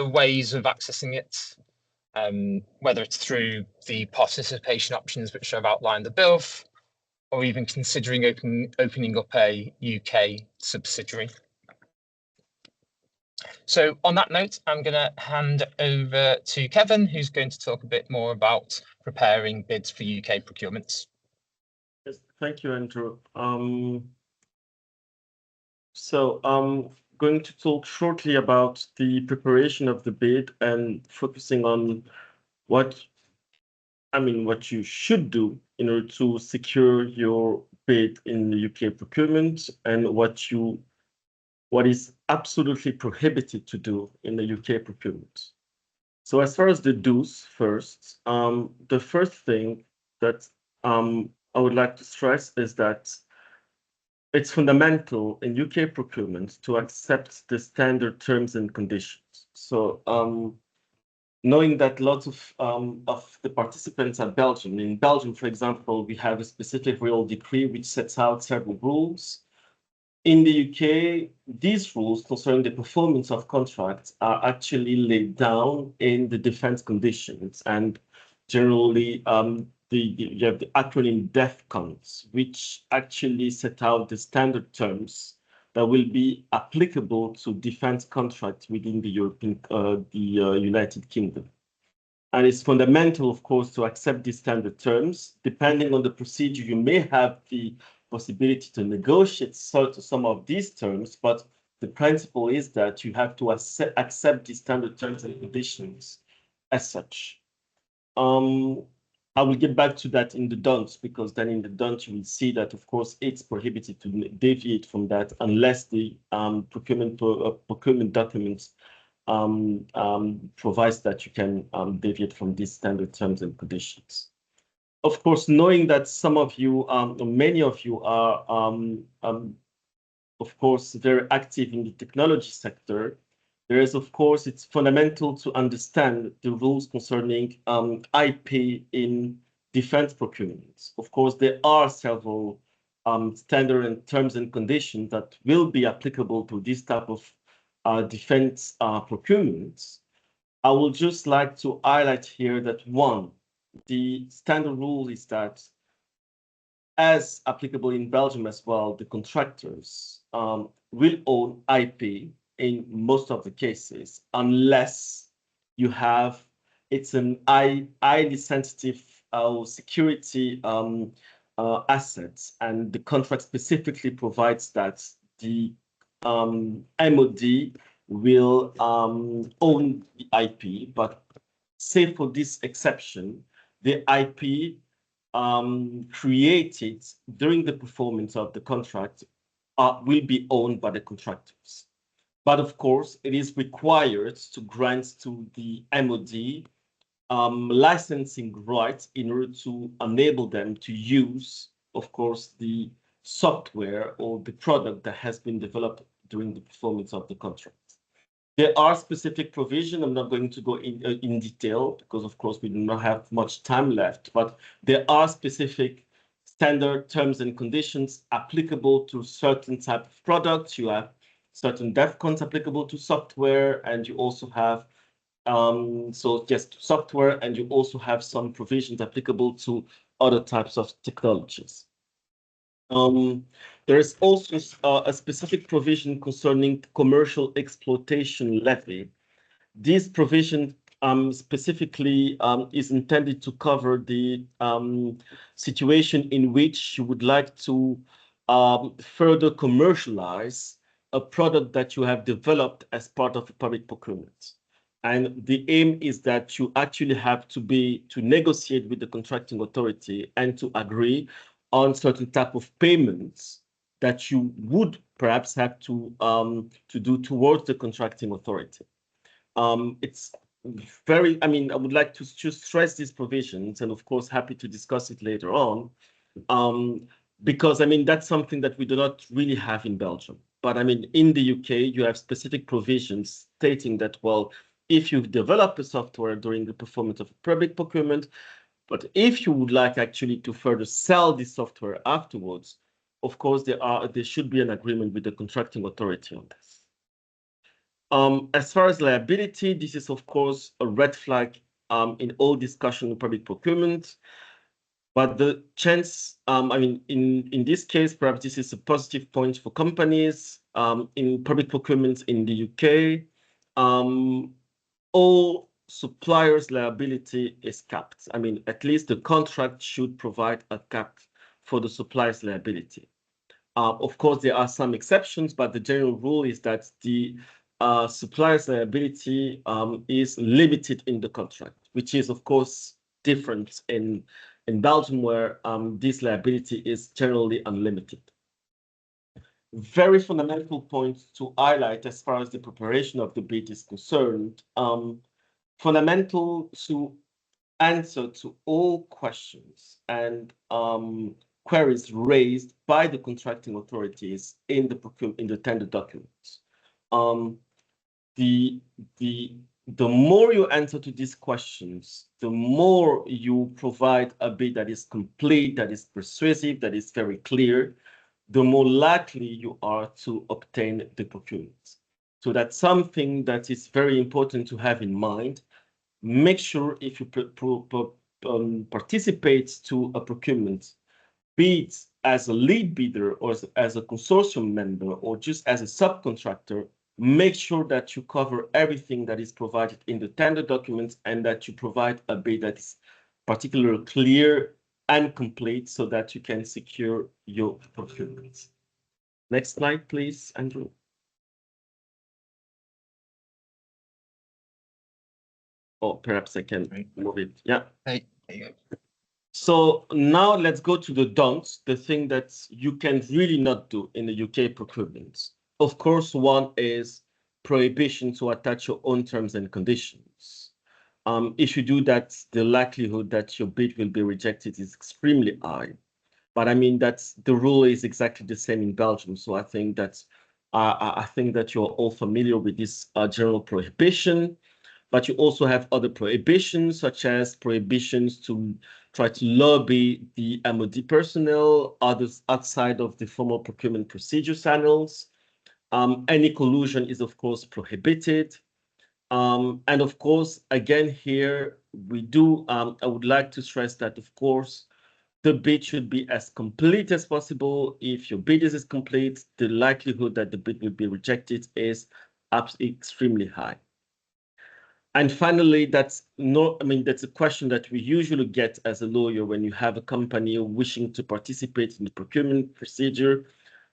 ways of accessing it, whether it's through the participation options which I've outlined above, or even considering opening up a UK subsidiary. So on that note, I'm going to hand over to Kevin, who's going to talk a bit more about preparing bids for UK procurements. Yes, thank you, Andrew. So I'm going to talk shortly about the preparation of the bid and focusing on what you should do in order to secure your bid in the UK procurement, and what is absolutely prohibited to do in the UK procurement. So as far as the do's first, the first thing that I would like to stress is that it's fundamental in UK procurement to accept the standard terms and conditions. So knowing that lots of the participants are Belgian. In Belgium, for example, we have a specific royal decree which sets out several rules. In the UK, these rules concerning the performance of contracts are actually laid down in the defense conditions, and generally you have the acronym DEFCONs, which actually set out the standard terms that will be applicable to defense contracts within the United Kingdom. And it's fundamental, of course, to accept these standard terms. Depending on the procedure, you may have the possibility to negotiate some of these terms, but the principle is that you have to accept the standard terms and conditions as such. I will get back to that in the don'ts, because then in the don'ts you will see that, of course, it's prohibited to deviate from that unless the procurement documents provides that you can deviate from these standard terms and conditions. Of course, knowing that some of you, many of you are, of course, very active in the technology sector, there is, of course, it's fundamental to understand the rules concerning IP in defense procurement. Of course, there are several standard and terms and conditions that will be applicable to this type of defense procurements. I would just like to highlight here that one, the standard rule is that, as applicable in Belgium as well, the contractors will own IP in most of the cases, unless you have, it's an highly sensitive security assets, and the contract specifically provides that the MOD will own the IP, but save for this exception, the IP created during the performance of the contract will be owned by the contractors. But of course, it is required to grant to the MOD licensing rights in order to enable them to use, of course, the software or the product that has been developed during the performance of the contract. There are specific provisions. I'm not going to go in detail because, of course, we do not have much time left, but there are specific standard terms and conditions applicable to certain type of products. You have certain DEFCONs applicable to software, and you also have software, and you also have some provisions applicable to other types of technologies. There is also a specific provision concerning commercial exploitation levy. This provision specifically is intended to cover the situation in which you would like to further commercialize a product that you have developed as part of a public procurement. And the aim is that you actually have to negotiate with the contracting authority and to agree on certain type of payments that you would perhaps have to do towards the contracting authority. It's very, I mean, I would like to just stress these provisions, and of course, happy to discuss it later on, because I mean, that's something that we do not really have in Belgium. But I mean, in the UK, you have specific provisions stating that, well, if you've developed a software during the performance of public procurement, but if you would like actually to further sell this software afterwards, of course, there should be an agreement with the contracting authority on this. As far as liability, this is of course a red flag in all discussion in public procurement. But the chance, I mean, in this case, perhaps this is a positive point for companies in public procurement in the UK. All suppliers' liability is capped. I mean, at least the contract should provide a cap for the supplier's liability. Of course, there are some exceptions, but the general rule is that the supplier's liability is limited in the contract, which is, of course, different in Belgium, where this liability is generally unlimited. Very fundamental point to highlight as far as the preparation of the bid is concerned. Fundamental to answer to all questions and queries raised by the contracting authorities in the tender documents. The more you answer to these questions, the more you provide a bid that is complete, that is persuasive, that is very clear, the more likely you are to obtain the procurement. So that's something that is very important to have in mind. Make sure if you participate to a procurement, be it as a lead bidder or as a consortium member or just as a subcontractor, make sure that you cover everything that is provided in the tender documents and that you provide a bid that is particularly clear and complete so that you can secure your procurement. Next slide, please, Andrew. Or perhaps I can move it. Yeah. Hey, there you go. So now let's go to the don'ts, the thing that you can really not do in the UK procurement. Of course, one is prohibition to attach your own terms and conditions. If you do that, the likelihood that your bid will be rejected is extremely high. But I mean, the rule is exactly the same in Belgium. So I think that you're all familiar with this general prohibition. But you also have other prohibitions, such as prohibitions to try to lobby the MOD personnel, others outside of the formal procurement procedure channels. Any collusion is, of course, prohibited. And of course, again, here we do, I would like to stress that, of course, the bid should be as complete as possible. If your bid is complete, the likelihood that the bid will be rejected is extremely high. And finally, that's a question that we usually get as a lawyer when you have a company wishing to participate in the procurement procedure.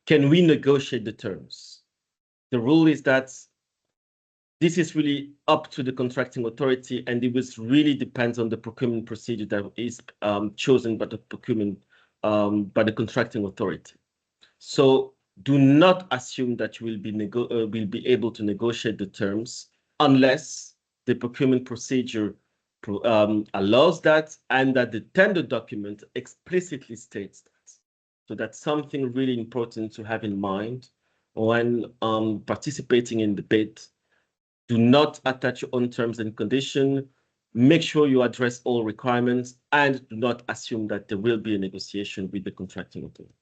Can we negotiate the terms? The rule is that this is really up to the contracting authority, and it really depends on the procurement procedure that is chosen by the procurement by the contracting authority. So do not assume that you will be able to negotiate the terms unless the procurement procedure allows that and that the tender document explicitly states that. So that's something really important to have in mind when participating in the bid. Do not attach your own terms and conditions. Make sure you address all requirements and do not assume that there will be a negotiation with the contracting authority.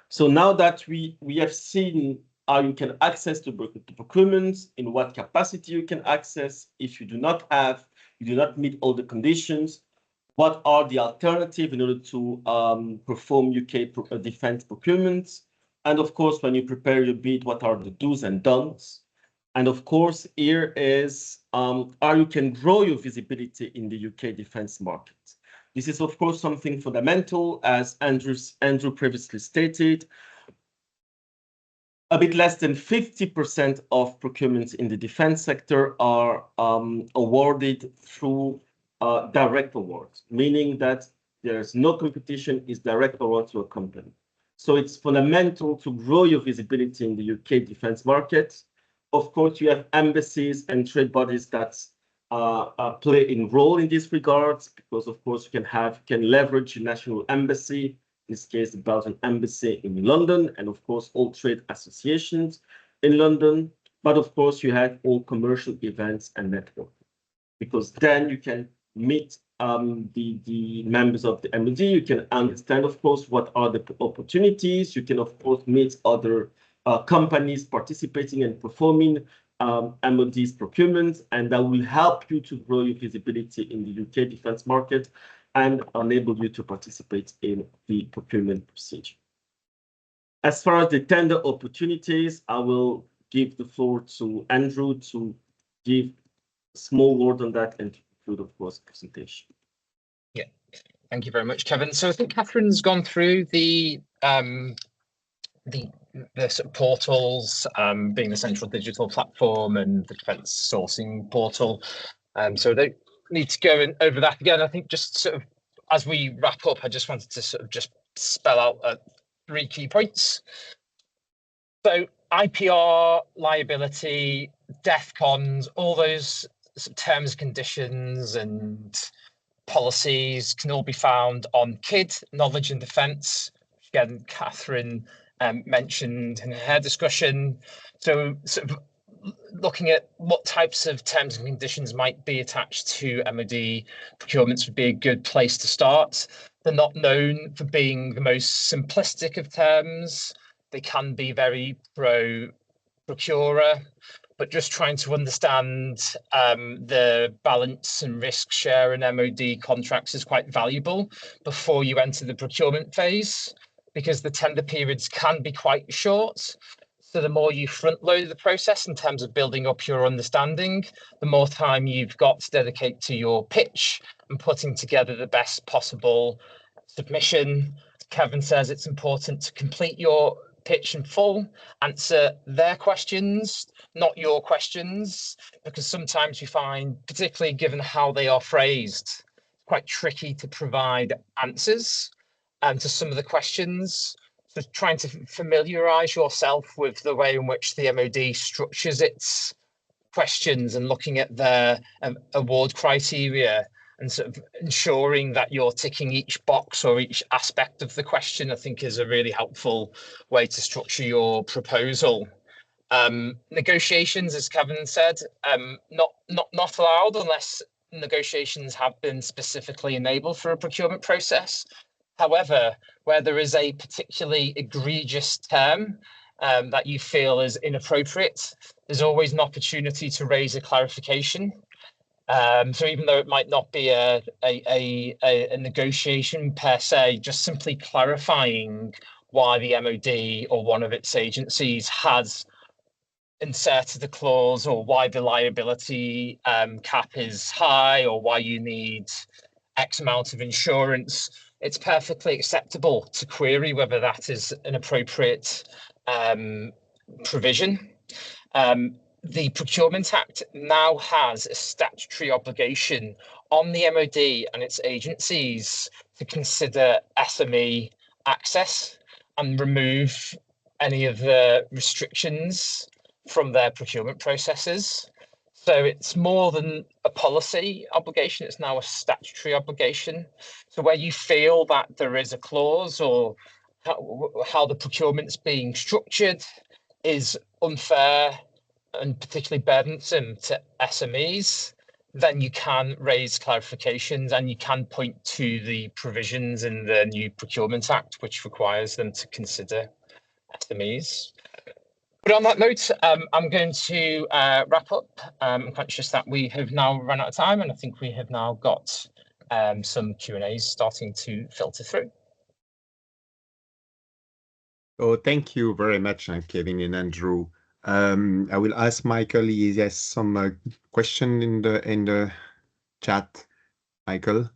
So now that we have seen how you can access the procurement, in what capacity you can access, if you do not meet all the conditions, what are the alternatives in order to perform UK defense procurement? And of course, when you prepare your bid, what are the do's and don'ts? And of course, here is how you can grow your visibility in the UK defense market. This is, of course, something fundamental, as Andrew previously stated. a bit less than 50% of procurements in the defense sector are awarded through direct awards, meaning that there's no competition, it's direct award to a company. So it's fundamental to grow your visibility in the UK defense market. Of course, you have embassies and trade bodies that play a role in this regard, because of course you can leverage your national embassy, in this case the Belgian embassy in London, and of course all trade associations in London. But of course you have all commercial events and networking, because then you can meet the members of the MOD. You can understand, of course, what are the opportunities. You can, of course, meet other companies participating and performing MOD's procurement, and that will help you to grow your visibility in the UK defense market and enable you to participate in the procurement procedure. As far as the tender opportunities, I will give the floor to Andrew to give a small word on that and to conclude, of course, the presentation. Yeah, thank you very much, Kevin. So I think Catherine's gone through the sort of portals, being the central digital platform and the defence sourcing portal. So I don't need to go over that again. I think just sort of as we wrap up, I just wanted to sort of just spell out 3 key points. So IPR, liability, DEFCONs, all those terms, conditions and policies can all be found on KID, Knowledge and Defence. Again, Catherine mentioned in her discussion. So sort of looking at what types of terms and conditions might be attached to MOD procurements would be a good place to start. They're not known for being the most simplistic of terms. They can be very pro-procurer, but just trying to understand the balance and risk share in MOD contracts is quite valuable before you enter the procurement phase, because the tender periods can be quite short. So the more you front load the process in terms of building up your understanding, the more time you've got to dedicate to your pitch and putting together the best possible submission. Kevin says it's important to complete your pitch in full, answer their questions, not your questions, because sometimes you find, particularly given how they are phrased, quite tricky to provide answers to some of the questions. So trying to familiarise yourself with the way in which the MOD structures its questions and looking at their award criteria and sort of ensuring that you're ticking each box or each aspect of the question, I think is a really helpful way to structure your proposal. Negotiations, as Kevin said, not allowed unless negotiations have been specifically enabled for a procurement process. However, where there is a particularly egregious term that you feel is inappropriate, there's always an opportunity to raise a clarification. So even though it might not be a negotiation per se, just simply clarifying why the MOD or one of its agencies has inserted a clause, or why the liability cap is high, or why you need X amount of insurance, it's perfectly acceptable to query whether that is an appropriate provision. The Procurement Act now has a statutory obligation on the MOD and its agencies to consider SME access and remove any of the restrictions from their procurement processes. So it's more than a policy obligation, it's now a statutory obligation. So where you feel that there is a clause or how the procurement's being structured is unfair and particularly burdensome to SMEs, then you can raise clarifications and you can point to the provisions in the new Procurement Act, which requires them to consider SMEs. But on that note, I'm going to wrap up. I'm conscious that we have now run out of time, and I think we have now got some Q&As starting to filter through. Oh, thank you very much, Kevin and Andrew. I will ask Michael. He has some question in the chat. Michael.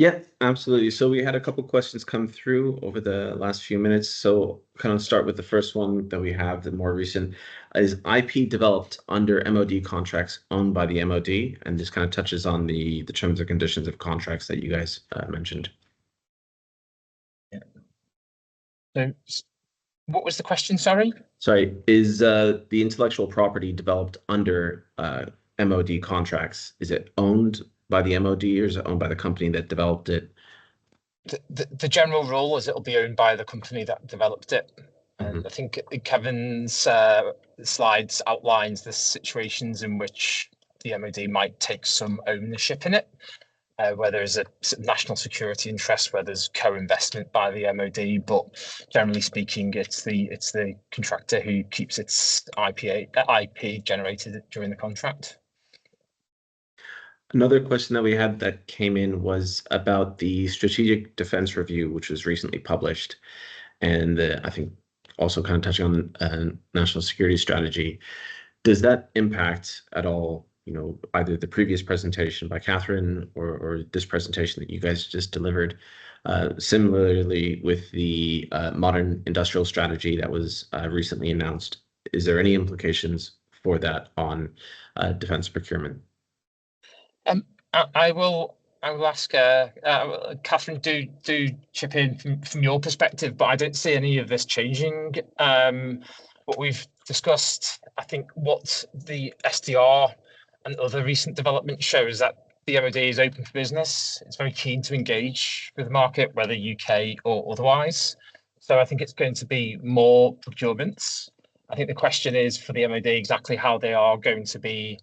Yeah, absolutely. So we had a couple questions come through over the last few minutes. So kind of start with the first one that we have, the more recent. Is IP developed under MOD contracts owned by the MOD? And this kind of touches on the terms and conditions of contracts that you guys mentioned. Yeah. So what was the question, sorry? Sorry, is the intellectual property developed under MOD contracts? Is it owned by the MOD or is it owned by the company that developed it? The general rule is it'll be owned by the company that developed it. And Mhm. I think Kevin's slides outlines the situations in which the MOD might take some ownership in it, where there's a national security interest, where there's co-investment by the MOD. But generally speaking, it's the contractor who keeps its IP generated during the contract. Another question that we had that came in was about the Strategic Defense Review, which was recently published, and I think also kind of touching on national security strategy. Does that impact at all, either the previous presentation by Catherine or this presentation that you guys just delivered? Similarly, with the modern industrial strategy that was recently announced, is there any implications for that on defense procurement? I will ask Catherine, do chip in from your perspective, but I don't see any of this changing. What we've discussed, I think what the SDR and other recent developments show is that the MOD is open for business. It's very keen to engage with the market, whether UK or otherwise. So I think it's going to be more procurements. I think the question is for the MOD exactly how they are going to be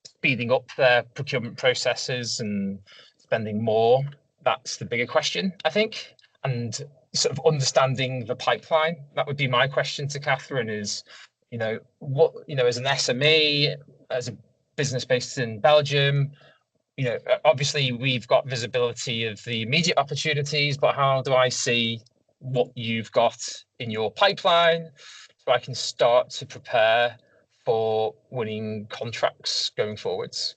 speeding up their procurement processes and spending more. That's the bigger question, I think. And sort of understanding the pipeline. That would be my question to Catherine is, what, as an SME, as a business based in Belgium, obviously we've got visibility of the immediate opportunities, but how do I see what you've got in your pipeline so I can start to prepare for winning contracts going forwards?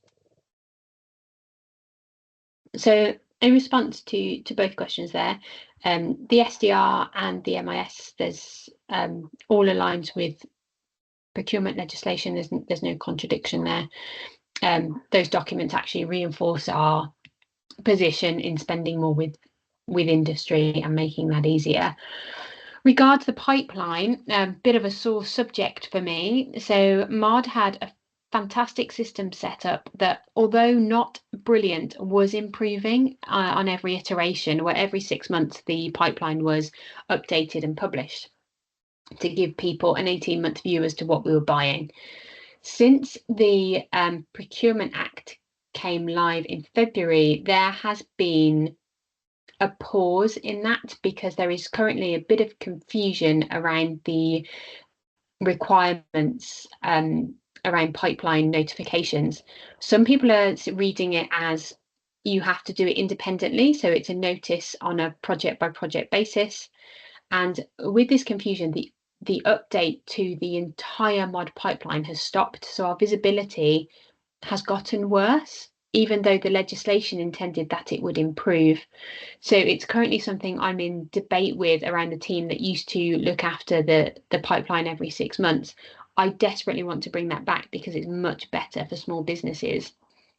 So in response to both questions there, the SDR and the MIS, there's all aligns with procurement legislation. There's no contradiction there. Those documents actually reinforce our position in spending more with industry and making that easier. Regards the pipeline, a bit of a sore subject for me. So MOD had a fantastic system set up that, although not brilliant, was improving on every iteration, where every 6 months the pipeline was updated and published to give people an 18-month view as to what we were buying. Since the Procurement Act came live in February, there has been a pause in that because there is currently a bit of confusion around the requirements around pipeline notifications. Some people are reading it as you have to do it independently, so it's a notice on a project by project basis. And with this confusion, the update to the entire MOD pipeline has stopped, so our visibility has gotten worse, even though the legislation intended that it would improve. So it's currently something I'm in debate with around the team that used to look after the pipeline every 6 months. I desperately want to bring that back because it's much better for small businesses.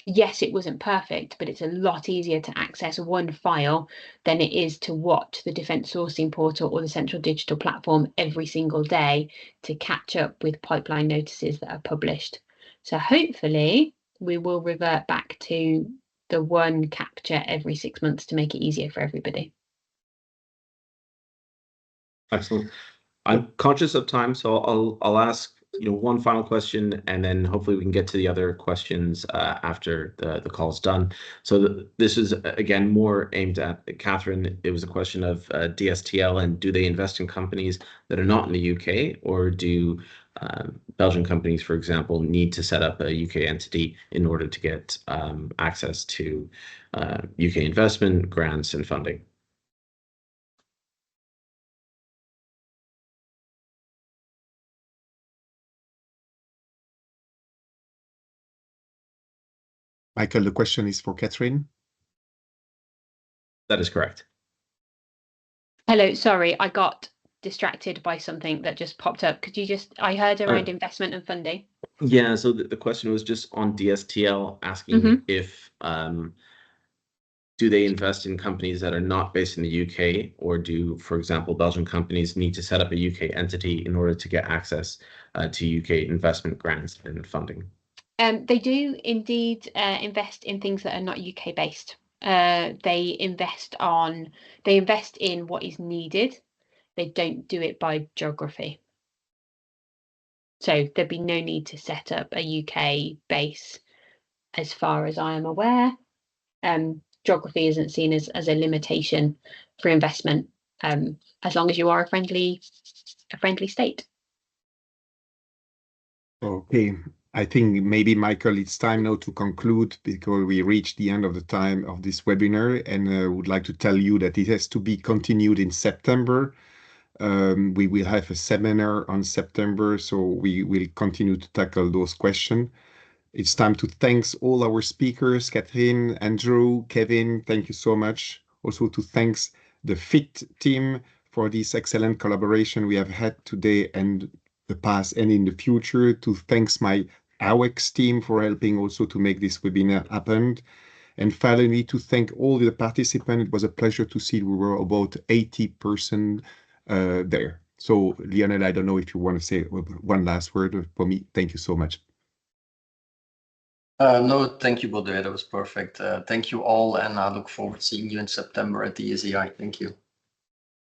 Yes, it wasn't perfect, but it's a lot easier to access one file than it is to watch the Defence Sourcing Portal or the Central Digital Platform every single day to catch up with pipeline notices that are published. So hopefully we will revert back to the one capture every 6 months to make it easier for everybody. Excellent. I'm conscious of time, so I'll ask one final question, and then hopefully we can get to the other questions after the call's done. So this is again more aimed at Catherine. It was a question of DSTL, and do they invest in companies that are not in the UK, or do Belgian companies, for example, need to set up a UK entity in order to get access to UK investment, grants, and funding? Michael, the question is for Catherine. That is correct. Hello, sorry, I got distracted by something that just popped up. Could you just, I heard around investment and funding. Yeah, so the question was just on DSTL, asking if do they invest in companies that are not based in the UK, or do, for example, Belgian companies need to set up a UK entity in order to get access to UK investment grants and funding? They do indeed invest in things that are not UK based. They invest in what is needed. They don't do it by geography. So there'd be no need to set up a UK base as far as I am aware. Geography isn't seen as a limitation for investment, as long as you are a friendly state. Okay, I think maybe, Michael, it's time now to conclude, because we reached the end of the time of this webinar, and would like to tell you that it has to be continued in September. We will have a seminar on September, so we will continue to tackle those questions. It's time to thank all our speakers, Catherine, Andrew, Kevin, thank you so much. Also to thank the FIT team for this excellent collaboration we have had today and the past and in the future. To thank my AWEX team for helping also to make this webinar happen. And finally, to thank all the participants. It was a pleasure to see we were about 80% there. So Lionel, I don't know if you want to say one last word for me. Thank you so much. No, thank you, Baudouin. That was perfect. Thank you all, and I look forward to seeing you in September at DSEI. Thank you.